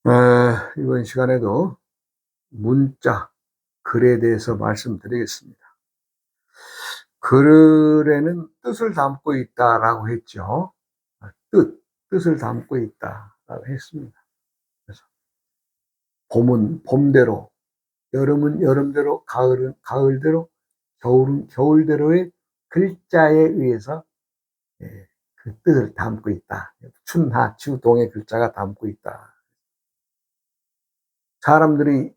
이번 시간에도 문자, 글에 대해서 말씀드리겠습니다. 글에는 뜻을 담고 있다라고 했죠. 뜻을 담고 있다라고 했습니다. 그래서 봄은 봄대로, 여름은 여름대로, 가을은 가을대로, 겨울은 겨울대로의 글자에 의해서 그 뜻을 담고 있다. 춘하, 추동의 글자가 담고 있다. 사람들이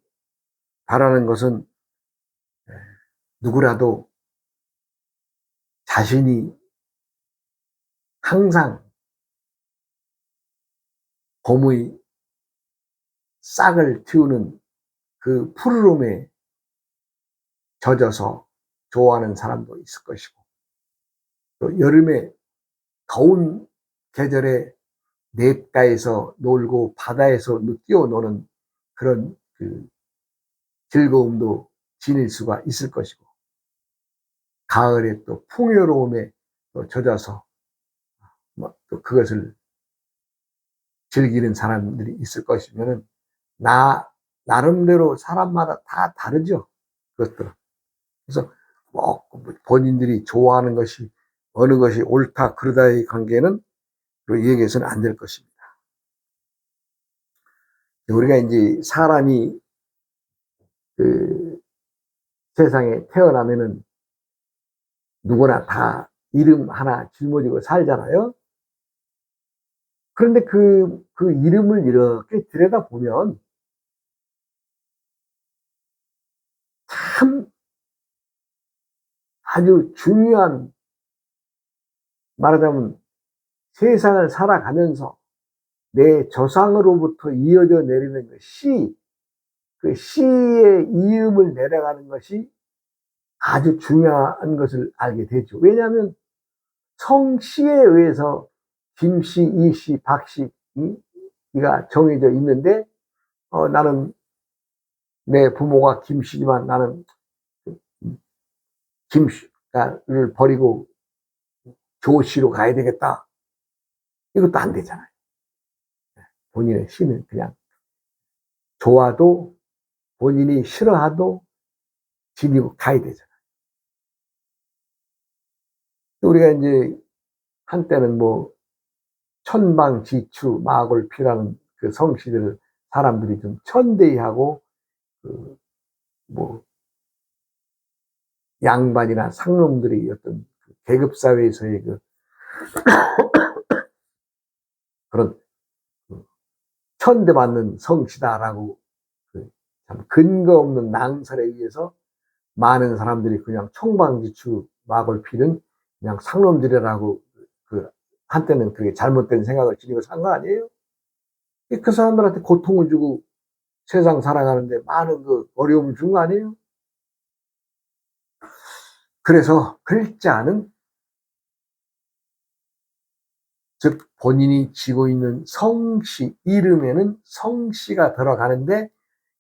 바라는 것은 누구라도 자신이 항상 봄의 싹을 틔우는 그 푸르름에 젖어서 좋아하는 사람도 있을 것이고, 또 여름에 더운 계절에 냇가에서 놀고 바다에서 뛰어노는 그런 그 즐거움도 지닐 수가 있을 것이고, 가을에 또 풍요로움에 또 젖어서 또 그것을 즐기는 사람들이 있을 것이면은 나름대로 사람마다 다 다르죠. 그것들은. 그래서 뭐 본인들이 좋아하는 것이 어느 것이 옳다 그르다의 관계는 얘기해서는 안 될 것입니다. 우리가 이제 사람이 그 세상에 태어나면은 누구나 다 이름 하나 짊어지고 살잖아요. 그런데 그 이름을 이렇게 들여다보면 참 아주 중요한, 말하자면 세상을 살아가면서 내 조상으로부터 이어져 내리는 그 시의 이음을 내려가는 것이 아주 중요한 것을 알게 되죠. 왜냐하면 성씨에 의해서 김씨, 이씨, 박씨, 이가 정해져 있는데, 나는 내 부모가 김씨지만 나는 김씨를 버리고 조씨로 가야 되겠다. 이것도 안 되잖아요. 본인의 씨는 그냥 좋아도 본인이 싫어하도 지니고 가야 되잖아요. 우리가 이제 한때는 뭐 천방지추, 마골피라는 그 성씨들을 사람들이 좀 천대히하고, 뭐 양반이나 상놈들이 어떤 계급사회에서의 그런 천대받는 성씨다라고 참 근거 없는 낭설에 의해서 많은 사람들이 그냥 청방지추 마골피는 그냥 상놈들이라고 한때는 그게 잘못된 생각을 지니고 산 거 아니에요? 그 사람들한테 고통을 주고 세상 살아가는데 많은 어려움을 준 거 아니에요? 그래서 글자는, 즉 본인이 지고 있는 성씨, 이름에는 성씨가 들어가는데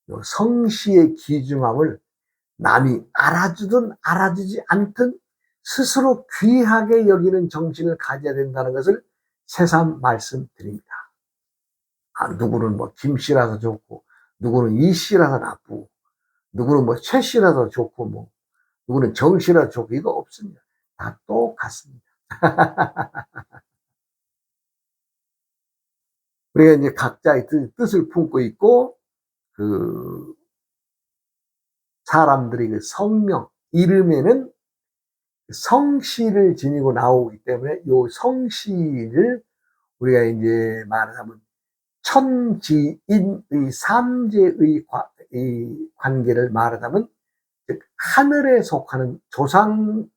이 성씨의 귀중함을 남이 알아주든 알아주지 않든 스스로 귀하게 여기는 정신을 가져야 된다는 것을 새삼 말씀드립니다. 누구는 뭐 김씨라서 좋고, 누구는 이씨라서 나쁘고, 누구는 뭐 최씨라서 좋고, 뭐 누구는 정씨라서 좋고, 이거 없습니다. 다 똑같습니다. 우리가 이제 각자의 뜻을 품고 있고, 사람들이 성명, 이름에는 성씨를 지니고 나오기 때문에 이 성씨를 우리가 이제 말하자면 천지인의 삼재의 관계를 말하자면 하늘에 속하는 조상궁이다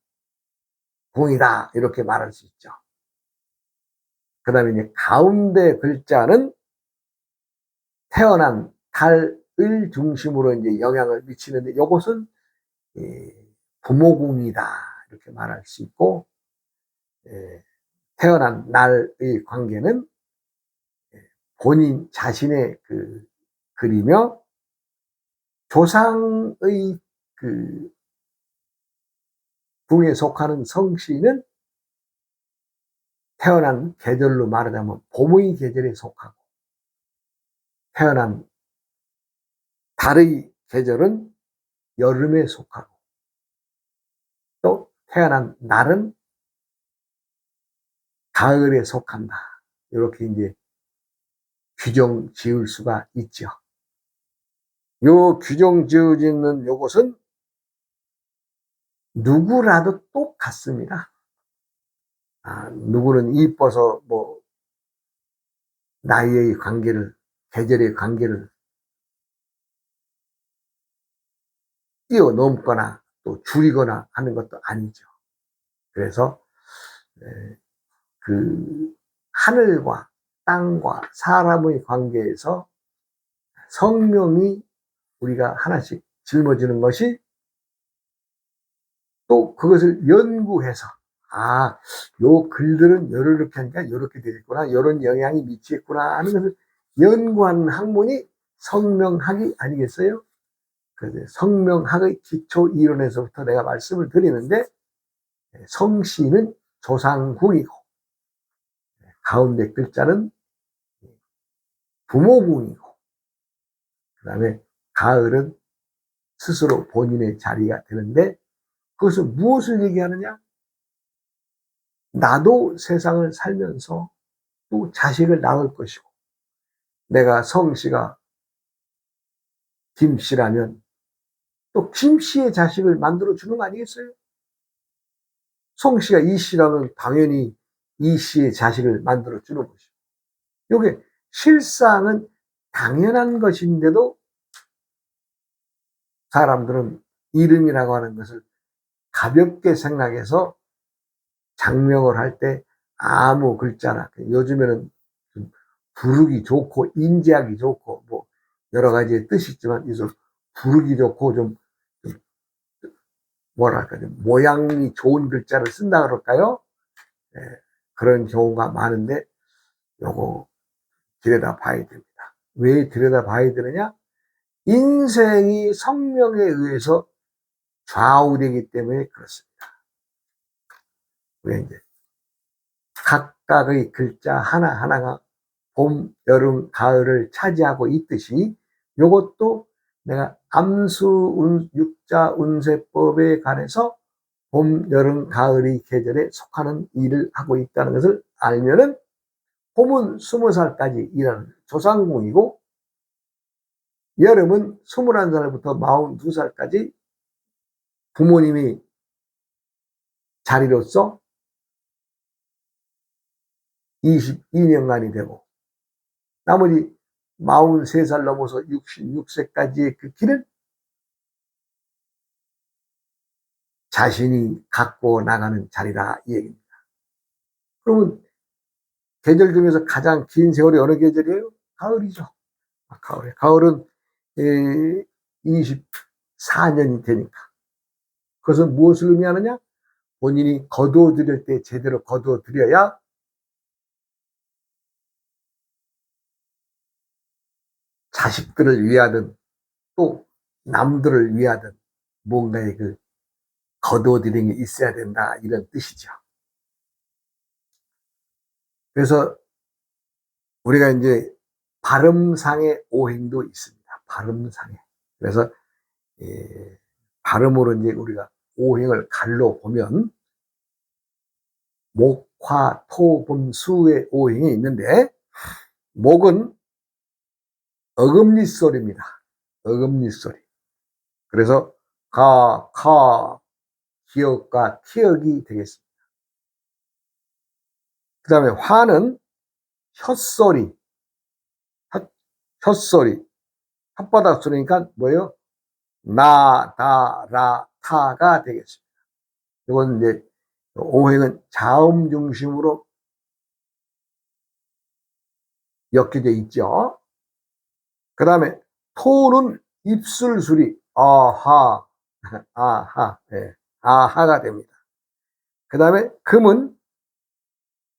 이렇게 말할 수 있죠. 그 다음에 이제 가운데 글자는 태어난 달을 중심으로 이제 영향을 미치는데, 이것은 부모궁이다 이렇게 말할 수 있고, 태어난 날의 관계는 본인 자신의 글이며, 조상의 궁에 속하는 성씨는 태어난 계절로 말하자면 봄의 계절에 속하고, 태어난 달의 계절은 여름에 속하고 또 태어난 날은 가을에 속한다. 이렇게 이제 규정 지을 수가 있죠. 요 규정 지어지는 요것은 누구라도 똑같습니다. 누구는 이뻐서 뭐 나이의 관계를, 계절의 관계를 뛰어넘거나 또 줄이거나 하는 것도 아니죠. 그래서 그 하늘과 땅과 사람의 관계에서 성명이 우리가 하나씩 짊어지는 것이 또 그것을 연구해서 요 글들은 요렇게 하니까 요렇게 되겠구나, 요런 영향이 미치겠구나 하는 것을 연구하는 학문이 성명학이 아니겠어요? 그래서 성명학의 기초 이론에서부터 내가 말씀을 드리는데, 성씨는 조상궁이고 가운데 글자는 부모궁이고 그 다음에 가을은 스스로 본인의 자리가 되는데, 그것은 무엇을 얘기하느냐? 나도 세상을 살면서 또 자식을 낳을 것이고, 내가 성씨가 김씨라면 또 김씨의 자식을 만들어주는 거 아니겠어요? 성씨가 이씨라면 당연히 이씨의 자식을 만들어주는 것이고, 이게 실상은 당연한 것인데도 사람들은 이름이라고 하는 것을 가볍게 생각해서 장명을 할 때 아무 글자나, 요즘에는 부르기 좋고 인지하기 좋고 뭐 여러 가지의 뜻이 있지만, 이서 부르기 좋고 좀 뭐랄까 좀 모양이 좋은 글자를 쓴다 그럴까요? 예, 그런 경우가 많은데 요거 들여다 봐야 됩니다. 왜 들여다 봐야 되느냐? 인생이 성명에 의해서 좌우되기 때문에 그렇습니다. 왜 이제 각각의 글자 하나하나가 봄, 여름, 가을을 차지하고 있듯이 요것도 내가 암수 육자 운세법에 관해서 봄, 여름, 가을의 계절에 속하는 일을 하고 있다는 것을 알면은, 봄은 20살까지 일하는 조상궁이고, 여름은 21살부터 42살까지 부모님이 자리로서 22년간이 되고, 나머지 43살 넘어서 66세까지의 그 길은 자신이 갖고 나가는 자리라 이 얘기입니다. 그러면 계절 중에서 가장 긴 세월이 어느 계절이에요? 가을이죠. 가을은 24년이 되니까. 그것은 무엇을 의미하느냐? 본인이 거두어들일 때 제대로 거두어들여야 자식들을 위하든 또 남들을 위하든 뭔가의 그 거두어들이는 게 있어야 된다, 이런 뜻이죠. 그래서 우리가 이제 발음상의 오행도 있습니다. 발음상의. 그래서 발음으로 이제 우리가 오행을 갈로 보면 목, 화, 토, 금, 수의 오행이 있는데, 목은 어금니 소리입니다. 어금니 소리. 그래서 가, 카, 기역과 티역이 되겠습니다. 그 다음에 화는 혓소리, 혓소리, 혓바닥 소리니까 뭐예요? 나, 다, 라, 타가 되겠습니다. 이건 이제 오행은 자음 중심으로 엮여져 있죠. 그 다음에 토는 입술 소리, 아하, 아하, 네, 아하가 됩니다. 그 다음에 금은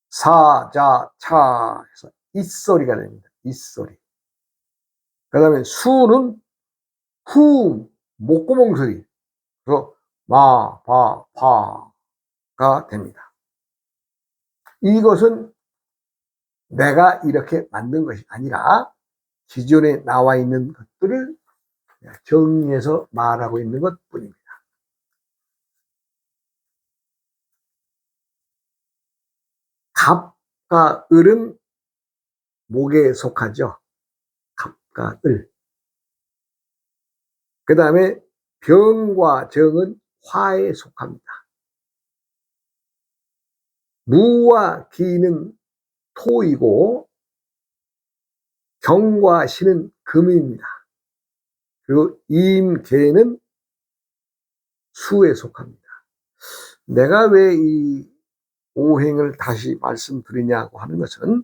사, 자, 차 해서 이소리가 됩니다. 이소리. 그 다음에 수는 후, 목구멍 소리. 그래서 마, 바, 파가 됩니다. 이것은 내가 이렇게 만든 것이 아니라 기존에 나와 있는 것들을 정리해서 말하고 있는 것 뿐입니다. 갑과 을은 목에 속하죠. 갑과 을. 그 다음에 병과 정은 화에 속합니다. 무와 기는 토이고 경과 신은 금입니다. 그리고 임계는 수에 속합니다. 내가 왜 이 오행을 다시 말씀드리냐고 하는 것은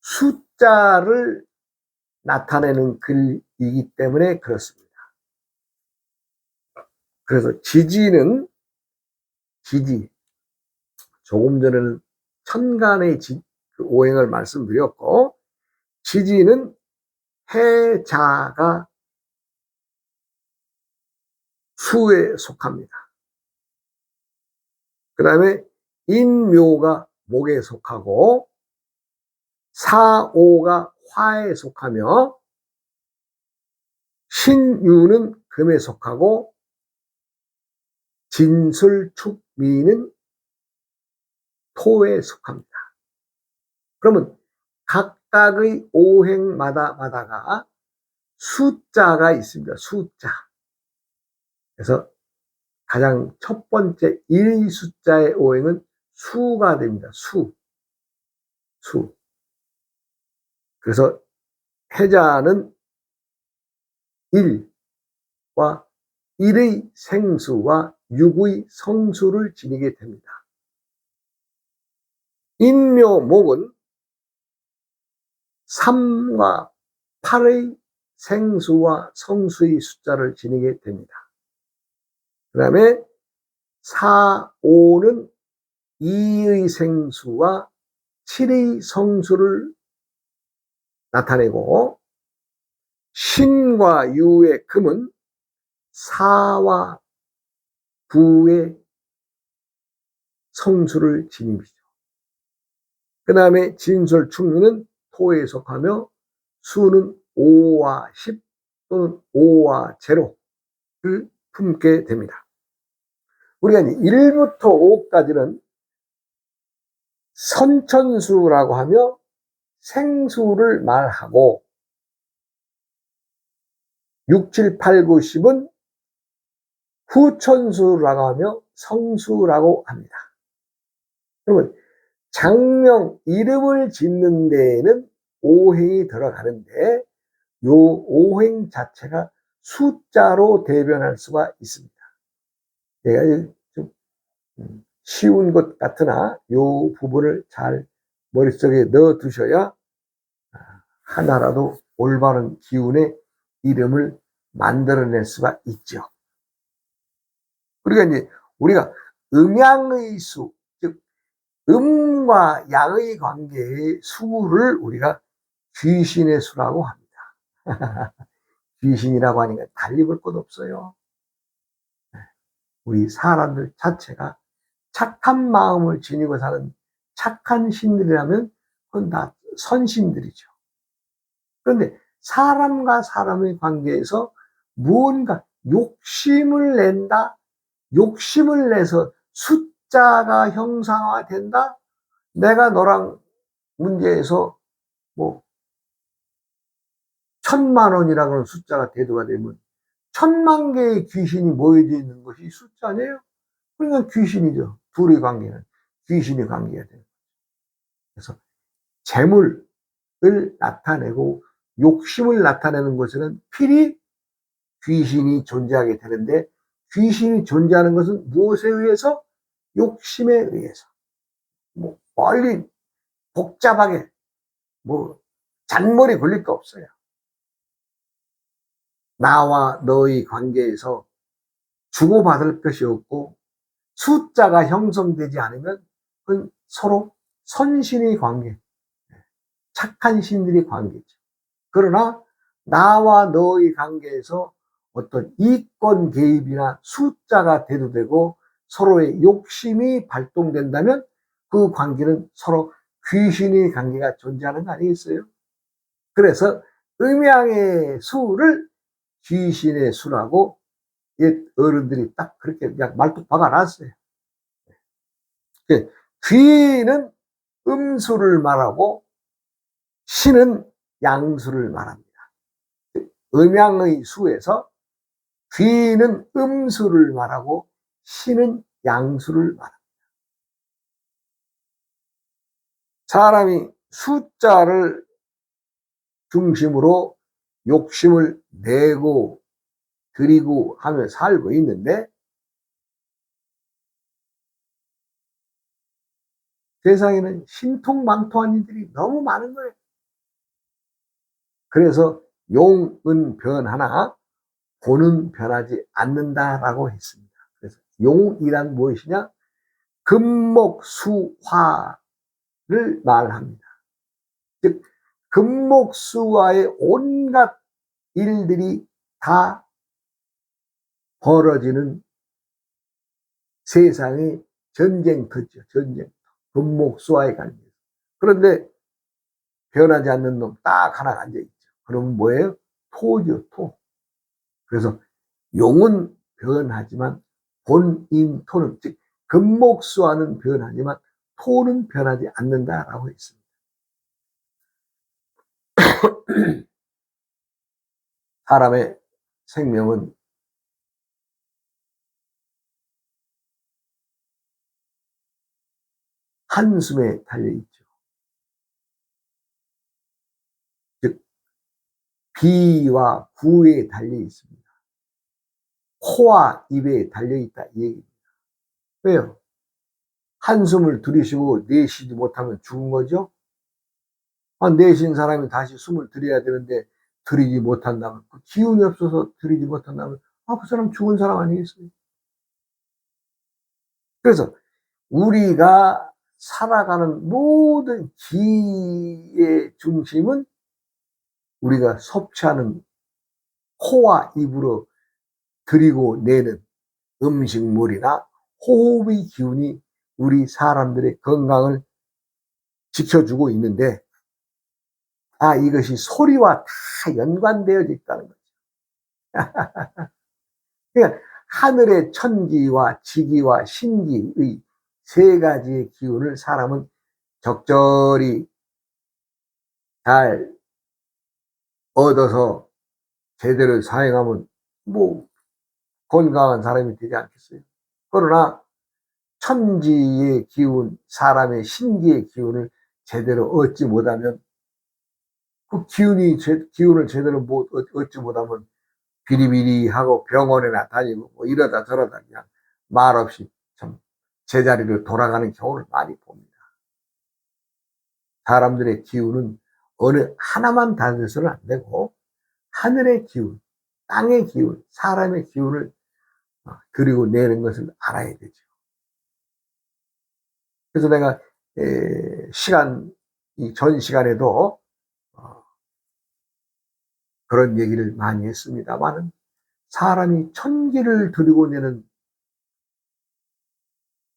숫자를 나타내는 글이기 때문에 그렇습니다. 그래서 지지는 조금 전에는 천간의 그 오행을 말씀드렸고, 지지는 해자가 수에 속합니다. 그 다음에 인묘가 목에 속하고 사오가 화에 속하며 신유는 금에 속하고 진술축미는 토에 속합니다. 그러면 각각의 오행마다가 숫자가 있습니다. 숫자. 그래서 가장 첫 번째 1 숫자의 오행은 수가 됩니다. 수. 그래서 해자는 1과 1의 생수와 6의 성수를 지니게 됩니다. 인묘목은 3과 8의 생수와 성수의 숫자를 지니게 됩니다. 그 다음에 4, 5는 2의 생수와 7의 성수를 나타내고 신과 유의 금은 4와 9의 성수를 지니죠. 그 다음에 진술 충미는 토에 속하며 수는 5와 10 또는 5와 0를 품게 됩니다. 우리가 1부터 5까지는 선천수라고 하며 생수를 말하고 6, 7, 8, 9, 10은 후천수라고 하며 성수라고 합니다. 그러면 장명 이름을 짓는 데에는 오행이 들어가는데 요 오행 자체가 숫자로 대변할 수가 있습니다. 내가 좀 쉬운 것 같으나 요 부분을 잘 머릿속에 넣어 두셔야 하나라도 올바른 기운의 이름을 만들어낼 수가 있죠. 그러니까 이제 우리가 음양의 수, 즉 음과 양의 관계의 수를 우리가 귀신의 수라고 합니다. 귀신이라고 하니까 달리 볼 것 없어요. 우리 사람들 자체가 착한 마음을 지니고 사는 착한 신들이라면 그건 다 선신들이죠. 그런데 사람과 사람의 관계에서 무언가 욕심을 낸다, 욕심을 내서 숫자가 형상화된다, 내가 너랑 문제에서 뭐 1000만 원이라고 하는 숫자가 대두가 되면 1000만 개의 귀신이 모여져 있는 것이 숫자네요. 그러니까 귀신이죠. 둘의 관계는 귀신의 관계가 돼요. 그래서 재물을 나타내고 욕심을 나타내는 것에는 필히 귀신이 존재하게 되는데, 귀신이 존재하는 것은 무엇에 의해서? 욕심에 의해서. 뭐 멀리 복잡하게 뭐 잔머리 굴릴 거 없어요. 나와 너의 관계에서 주고받을 것이 없고 숫자가 형성되지 않으면 그건 서로 선신의 관계, 착한 신들의 관계죠. 그러나 나와 너의 관계에서 어떤 이권 개입이나 숫자가 대두되고 서로의 욕심이 발동된다면 그 관계는 서로 귀신의 관계가 존재하는 거 아니겠어요? 그래서 음양의 수를 귀신의 수라고 옛 어른들이 딱 그렇게 그냥 말뚝 박아놨어요. 귀는 음수를 말하고 신은 양수를 말합니다. 음양의 수에서 귀는 음수를 말하고 신은 양수를 말합니다. 사람이 숫자를 중심으로 욕심을 내고 드리고 하며 살고 있는데 세상에는 신통망통한 일들이 너무 많은 거예요. 그래서 용은 변하나 본은 변하지 않는다라고 했습니다. 그래서 용이란 무엇이냐? 금목수화를 말합니다. 즉 금목수화의 온갖 일들이 다 벌어지는 세상의 전쟁터죠. 전쟁터. 금목수화에 관계해서. 그런데 변하지 않는 놈 딱 하나 앉아있죠. 그러면 뭐예요? 토죠, 토. 그래서 용은 변하지만 본인 토는, 즉 금목수화는 변하지만 토는 변하지 않는다라고 했습니다. 사람의 생명은 한숨에 달려있죠. 즉 비와 구에 달려있습니다. 코와 입에 달려있다 이 얘기입니다. 왜요? 한숨을 들이쉬고 내쉬지 못하면 죽은 거죠. 내쉰 사람이 다시 숨을 들여야 되는데 들이지 못한다면, 그 기운이 없어서 들이지 못한다면 그 사람 죽은 사람 아니겠어요? 그래서 우리가 살아가는 모든 기의 중심은 우리가 섭취하는 코와 입으로 들이고 내는 음식물이나 호흡의 기운이 우리 사람들의 건강을 지켜주고 있는데, 이것이 소리와 다 연관되어 있다는 거죠. 그러니까 하늘의 천기와 지기와 신기의 세 가지의 기운을 사람은 적절히 잘 얻어서 제대로 사용하면 건강한 사람이 되지 않겠어요? 그러나 천지의 기운, 사람의 신기의 기운을 제대로 얻지 못하면, 그 기운을 제대로 얻지 못하면 비리비리하고 병원에나 다니고 이러다 저러다 그냥 말없이 참 제자리로 돌아가는 경우를 많이 봅니다. 사람들의 기운은 어느 하나만 다져서는 안 되고 하늘의 기운, 땅의 기운, 사람의 기운을 그리고 내는 것을 알아야 되죠. 그래서 내가 전 시간에도 그런 얘기를 많이 했습니다만은, 사람이 천기를 들이고 내는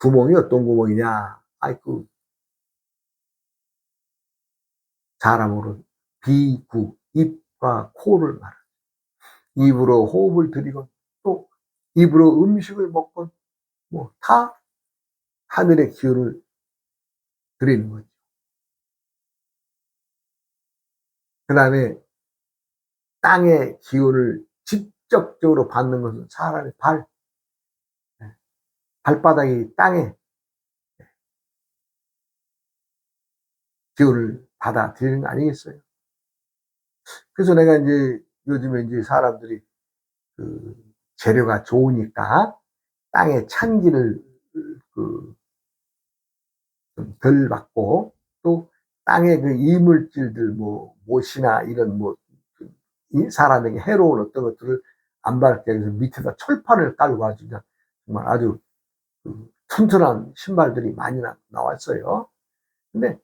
구멍이 어떤 구멍이냐? 사람으로 비구, 입과 코를 말합니다. 입으로 호흡을 들이건 또 입으로 음식을 먹건 다 하늘의 기운을 드리는 거죠. 그 다음에 땅의 기운을 직접적으로 받는 것은 사람의 발바닥이 땅에 기운을 받아들이는 거 아니겠어요? 그래서 내가 이제 요즘에 이제 사람들이 재료가 좋으니까 땅에 찬기를 좀 덜 받고, 또 땅에 그 이물질들 못이나 이런 이 사람에게 해로운 어떤 것들을 안 받게 해서 밑에다 철판을 깔고 가지고 정말 아주 튼튼한 신발들이 많이 나왔어요. 근데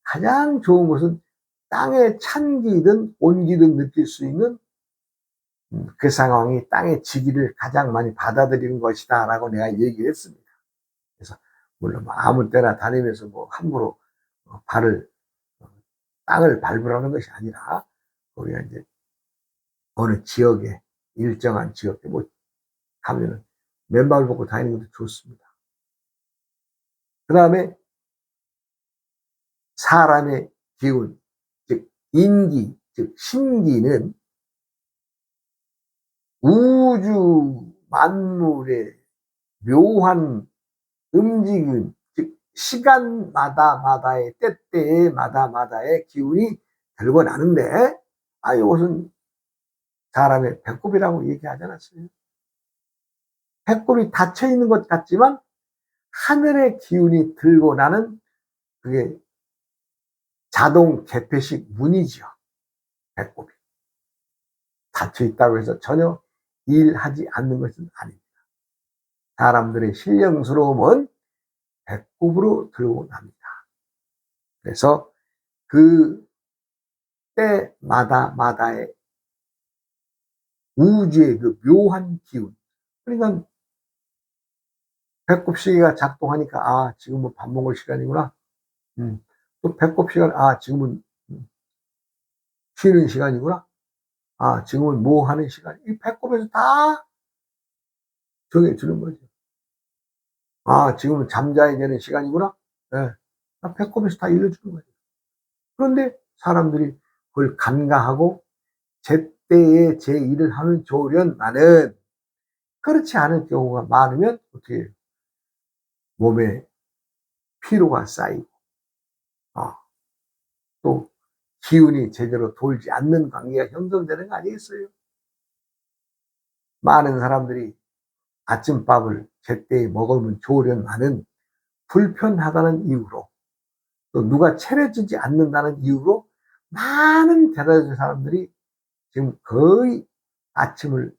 가장 좋은 것은 땅의 찬기든 온기든 느낄 수 있는 그 상황이 땅의 지기를 가장 많이 받아들이는 것이다 라고 내가 얘기를 했습니다. 그래서 물론 아무 때나 다니면서 함부로 땅을 밟으라는 것이 아니라 우리가 이제 어느 지역에, 일정한 지역에 뭐 가면은 맨발 벗고 다니는 것도 좋습니다. 그 다음에 사람의 기운, 즉 인기, 즉 신기는 우주 만물의 묘한 움직임, 즉 시간마다마다의 때때마다마다의 기운이 들고 나는데, 이것은 사람의 배꼽이라고 얘기하지 않았어요? 배꼽이 닫혀 있는 것 같지만 하늘의 기운이 들고 나는 그게 자동 개폐식 문이지요. 배꼽이 닫혀 있다고 해서 전혀 일하지 않는 것은 아닙니다. 사람들의 신령스러움은 배꼽으로 들고 납니다. 그래서 그 때마다마다의 우주의 그 묘한 기운, 그러니까 배꼽 시계가 작동하니까 지금은 밥 먹을 시간이구나. 또 배꼽 시간, 지금은 쉬는 시간이구나. 지금은 뭐 하는 시간. 이 배꼽에서 다 정해주는 거죠. 지금은 잠자야 되는 시간이구나. 네. 배꼽에서 다 일러주는 거예요. 그런데 사람들이 그걸 간과하고 제때에 제 일을 하면 좋으련나는 그렇지 않을 경우가 많으면 어떻게 해요? 몸에 피로가 쌓이고 또 기운이 제대로 돌지 않는 관계가 형성되는 거 아니겠어요? 많은 사람들이 아침밥을 제때에 먹으면 좋으련나는 불편하다는 이유로, 또 누가 차려주지 않는다는 이유로 많은 대다수의 사람들이 지금 거의 아침을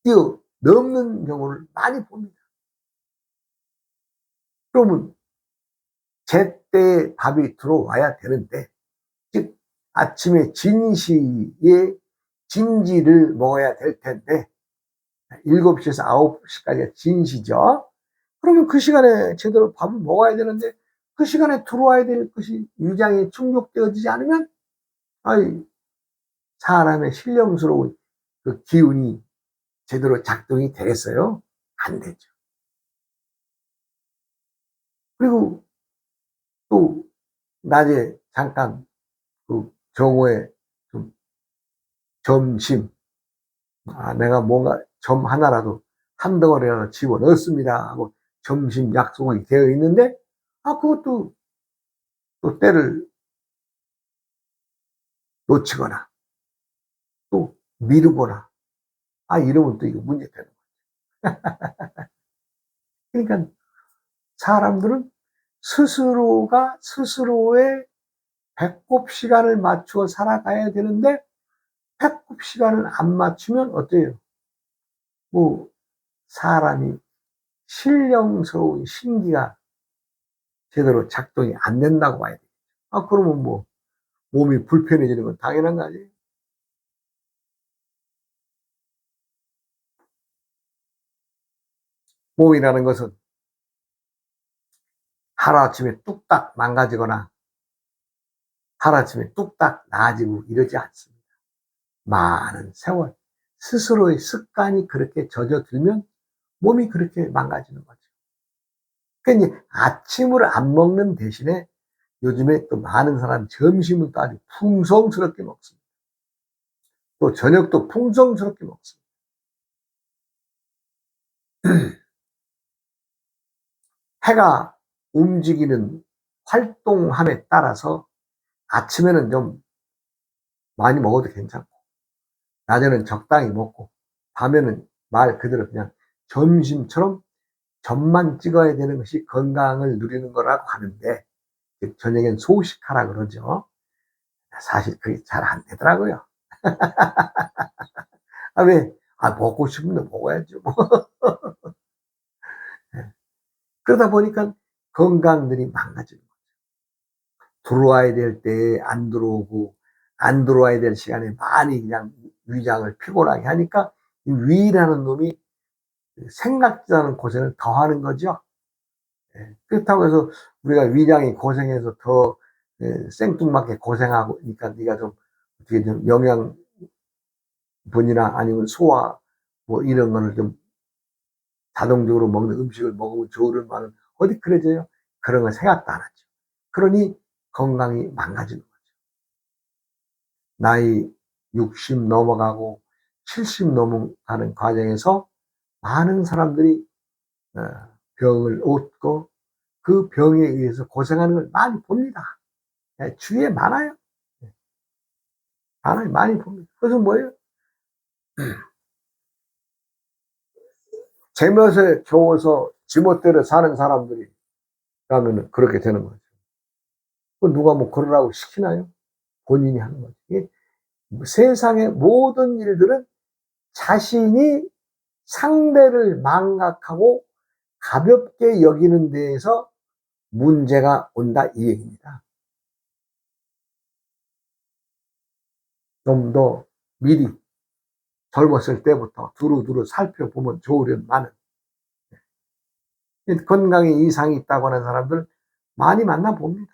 뛰어넘는 경우를 많이 봅니다. 그러면 제때 밥이 들어와야 되는데, 즉 아침에 진시에 진지를 먹어야 될 텐데 7시에서 9시까지가 진시죠. 그러면 그 시간에 제대로 밥을 먹어야 되는데 그 시간에 들어와야 될 것이 위장에 충족되어지지 않으면 사람의 신령스러운 그 기운이 제대로 작동이 되겠어요? 안 되죠. 그리고 또 낮에 잠깐 그 정오에 좀 점심, 내가 뭔가 점 하나라도 한 덩어리라도 집어 넣었습니다 하고 점심 약속이 되어 있는데 그것도 또 때를 놓치거나 또 미루거나 이러면 또 이거 문제 되는 거죠. 그러니까 사람들은 스스로가 스스로의 배꼽 시간을 맞추어 살아가야 되는데 배꼽 시간을 안 맞추면 어때요? 뭐 사람이 신령스러운 신기가 제대로 작동이 안 된다고 봐야 돼요. 그러면 뭐 몸이 불편해지는 건 당연한 거 아니에요? 몸이라는 것은 하루아침에 뚝딱 망가지거나 하루아침에 뚝딱 나아지고 이러지 않습니다. 많은 세월, 스스로의 습관이 그렇게 젖어들면 몸이 그렇게 망가지는 거죠. 그러니까 아침을 안 먹는 대신에 요즘에 또 많은 사람 점심은 또 아주 풍성스럽게 먹습니다. 또 저녁도 풍성스럽게 먹습니다. 해가 움직이는 활동함에 따라서 아침에는 좀 많이 먹어도 괜찮고 낮에는 적당히 먹고 밤에는 말 그대로 그냥 점심처럼 점만 찍어야 되는 것이 건강을 누리는 거라고 하는데 저녁엔 소식하라 그러죠. 사실 그게 잘 안 되더라고요. 왜? 먹고 싶은데 먹어야죠. 뭐. 그러다 보니까 건강들이 망가지는 거죠. 들어와야 될 때 안 들어오고 안 들어와야 될 시간에 많이 그냥 위장을 피곤하게 하니까 이 위라는 놈이 생각지도 않은 고생을 더 하는 거죠. 그렇다고 해서 우리가 위장이 고생해서 더 생뚱맞게 고생하고 그러니까 네가 좀 어떻게 좀 영양분이나 아니면 소화 뭐 이런 거를 좀 자동적으로 먹는 음식을 먹으면 좋은 말은 어디 그래져요? 그런 걸 생각도 안 하죠. 그러니 건강이 망가지는 거죠. 나이 60 넘어가고 70 넘어가는 과정에서 많은 사람들이 병을 얻고 그 병에 의해서 고생하는 걸 많이 봅니다. 주위에 많아요. 많아요. 많이 봅니다. 그래서 뭐예요? 제멋에 겨워서 지멋대로 사는 사람들이 라면 그렇게 되는 거죠. 누가 뭐 그러라고 시키나요? 본인이 하는 거죠. 세상의 모든 일들은 자신이 상대를 망각하고 가볍게 여기는 데에서 문제가 온다 이 얘기입니다. 좀 더 미리 젊었을 때부터 두루두루 살펴보면 좋으련만은 건강에 이상이 있다고 하는 사람들 많이 만나봅니다.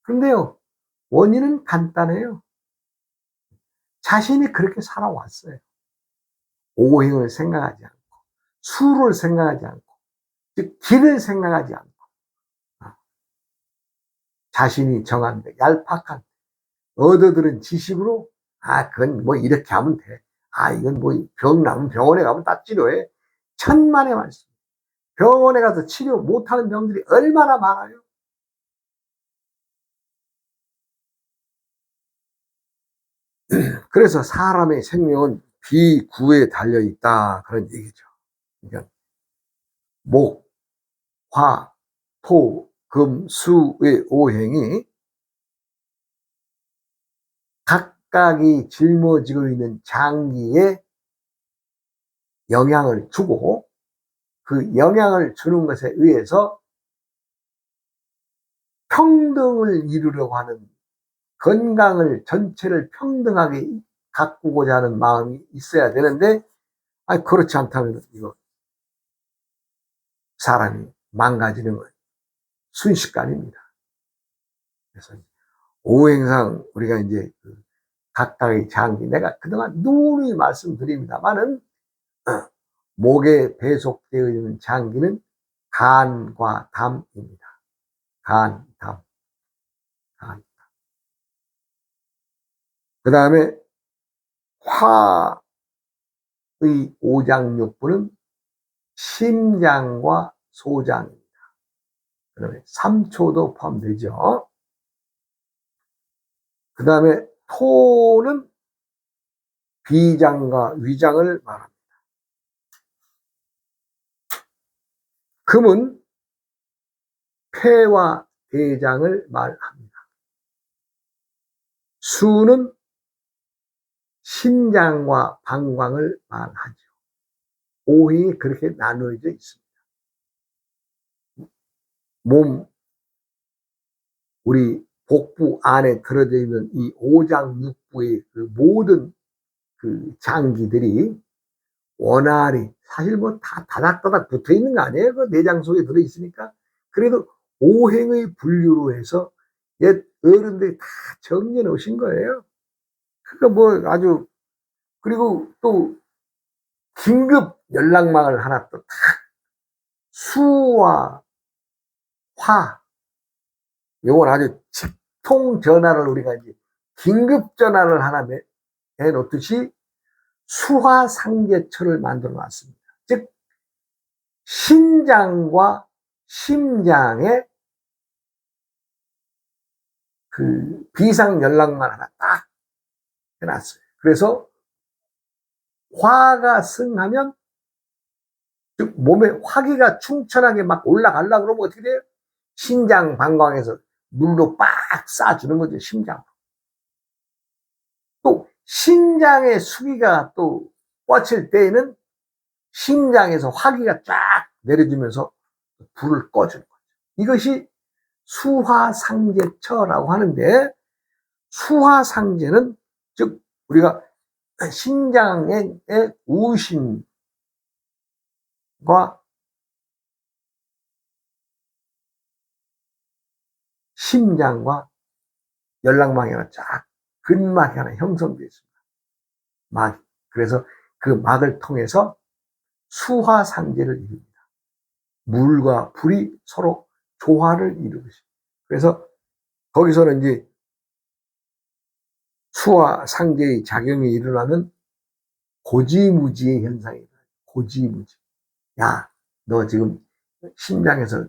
그런데요, 원인은 간단해요. 자신이 그렇게 살아왔어요. 오행을 생각하지 않고, 수를 생각하지 않고, 즉 길을 생각하지 않고, 자신이 정한 얄팍한 얻어들은 지식으로 그건 뭐 이렇게 하면 돼. 이건 뭐 병 나면 병원에 가면 다 치료해. 천만의 말씀. 병원에 가서 치료 못하는 병들이 얼마나 많아요. 그래서 사람의 생명은 비구에 달려있다 그런 얘기죠. 그러니까 목, 화, 토, 금, 수의 오행이 각각이 짊어지고 있는 장기에 영향을 주고 그 영향을 주는 것에 의해서 평등을 이루려고 하는 건강을 전체를 평등하게 가꾸고자 하는 마음이 있어야 되는데 그렇지 않다면 이거 사람이 망가지는 건 순식간입니다. 그래서 오행상 우리가 이제 각각의 장기 내가 그동안 누누이 말씀드립니다만은 목에 배속되어 있는 장기는 간과 담입니다. 간, 담, 간. 그 다음에 화의 오장육부는 심장과 소장입니다. 그 다음에 삼초도 포함되죠. 그 다음에 토는 비장과 위장을 말합니다. 금은 폐와 대장을 말합니다. 수는 심장과 방광을 말하죠. 오행이 그렇게 나누어져 있습니다. 몸, 우리 복부 안에 들어져 있는 이 오장육부의 그 모든 그 장기들이 원활히 사실 뭐 다 다닥다닥 붙어 있는 거 아니에요? 그 내장 속에 들어 있으니까. 그래도 오행의 분류로 해서 옛 어른들이 다 정리해 놓으신 거예요. 그러니까 뭐 아주 그리고 또 긴급 연락망을 하나 또 탁 수와 화 요걸 아주 직통 전화를 우리가 이제 긴급 전화를 하나 해 놓듯이 수화상제처를 만들어 놨습니다. 즉 신장과 심장에 그 비상 연락만 하나 딱 해놨어요. 그래서 화가 승하면 즉 몸에 화기가 충천하게 막 올라가려고 그러면 어떻게 돼요? 신장 방광에서 물로 빡 쏴주는 거죠. 심장. 또 심장의 수기가 또 뻗칠 때에는 심장에서 화기가 쫙 내려주면서 불을 꺼주는 거죠. 이것이 수화상제처라고 하는데 수화상제는 즉 우리가 심장의 우심과 심장과 연락망에 쫙 근막이 하나 형성되어 있습니다. 막. 그래서 그 막을 통해서 수화상제를 이룹니다. 물과 불이 서로 조화를 이루듯이. 그래서 거기서는 이제 수화상제의 작용이 일어나면 고지무지의 현상이다. 고지무지. 야, 너 지금 심장에서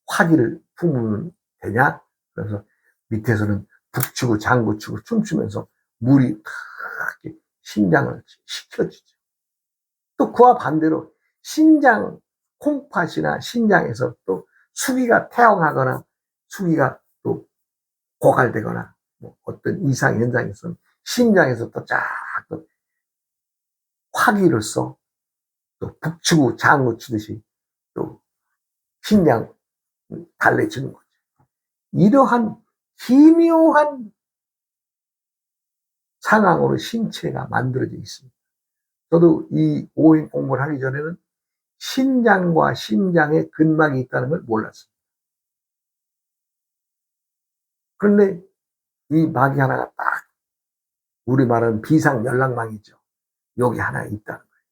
화기를 품으면 되냐? 그래서 밑에서는 북치고 장구치고 춤추면서 물이 탁 심장을 식혀주죠. 또 그와 반대로 신장, 콩팥이나 신장에서 또 수기가 태양하거나 수기가 또 고갈되거나 뭐 어떤 이상 현상이 있으면 심장에서 또 쫙 또 화기로써 또 북치고 장구치듯이 또 심장 달래주는 거죠. 이러한 기묘한 상황으로 신체가 만들어져 있습니다. 저도 이 오행 공부를 하기 전에는 신장과 심장에 근막이 있다는 걸 몰랐습니다. 그런데 이 막이 하나가 딱 우리 말은 비상연락망이죠. 여기 하나 있다는 거예요.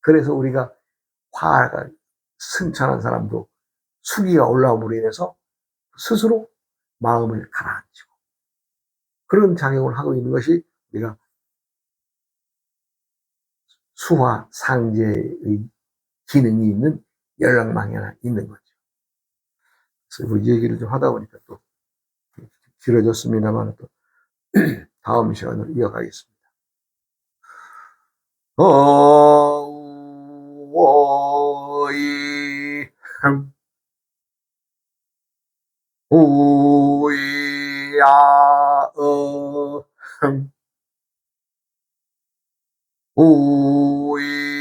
그래서 우리가 화가 승천한 사람도 수기가 올라옴으로 인해서 스스로 마음을 가라앉히고 그런 작용을 하고 있는 것이 우리가 수화상제의 기능이 있는 연락망이 하나 있는 거죠. 그래서 이 얘기를 좀 하다 보니까 또 길어졌습니다만 또 다음 시간으로 이어가겠습니다. 어우이 우이야 우이야